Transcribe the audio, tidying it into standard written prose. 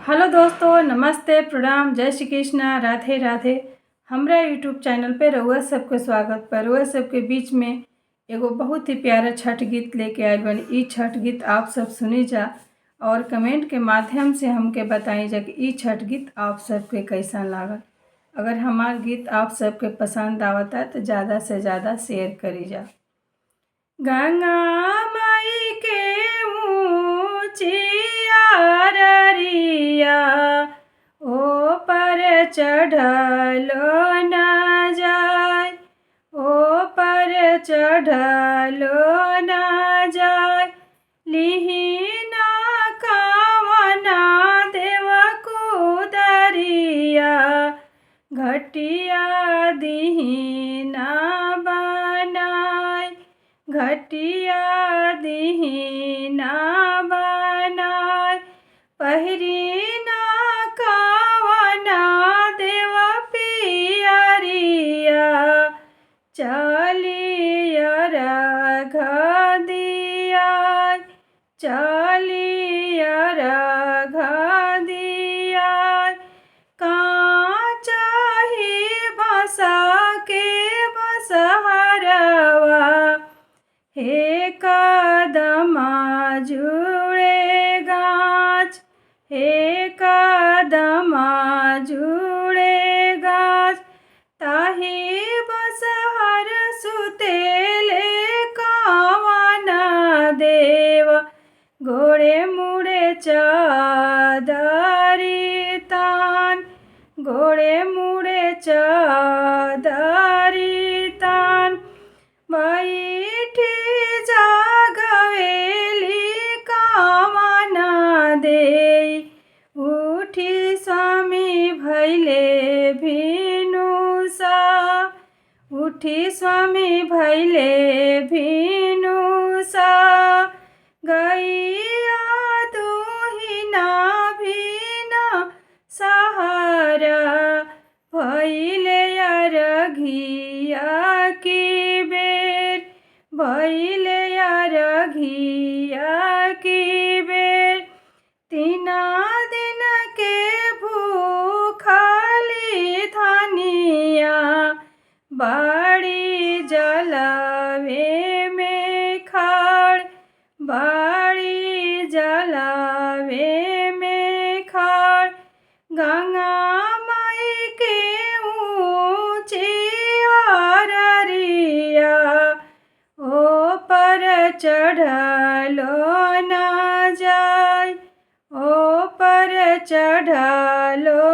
Hello दोस्तों, नमस्ते, प्रणाम, जय श्री कृष्णा, राधे राधे। हमरा यूट्यूब चैनल पे रउआ सबके स्वागत पर। रउआ सबके बीच में एगो बहुत ही प्यारा छठ गीत लेके आयल बनी। ई छठ गीत आप सब सुनी जा और कमेंट के माध्यम से हमके बताई जा कि ई छठ गीत आप सबके कैसा लागल। अगर हमार गीत आप सबके पसंद आवता तो ज़्यादा से ज़्यादा शेयर करी जा। गंगा माई के ऊँची आररिया ओ पर चढ़लो न जाय, ओ पर चढ़लो न जाय। लिहिना कावना देव कुदरिया, घटिया दिहिना बनाय, घटिया दिहिना बनाय। पहिरीना कावना देव पियरिया, चलिया रघ दियाय, चलिया रघ दियाय। काचाही बसा के बसहरवा, हे कदमा जुड़े गाछ, हे कदमा जुड़े गाछ। ताही बसहर सुतेले कावना देव, गोड़े मुड़े चादरी तान, गोड़े मुड़े चादरी तान। बैठी जागवेली कावना देई, उठी स्वामी भैले भिनुसा, उठी स्वामी भैले भिनुसा। गैया दुहिना भिना सहारा, भैले अरघिया की बेर, भैले अरघिया की बेर। तीना दिन के भूखली धनिया, बाड़ी जलावे में खाड़, बाड़ी जलावे में खाड़। गंगा माई के ऊँची आररिया, ओ पर चढ़लो न जाय, ओ पर चढ़लो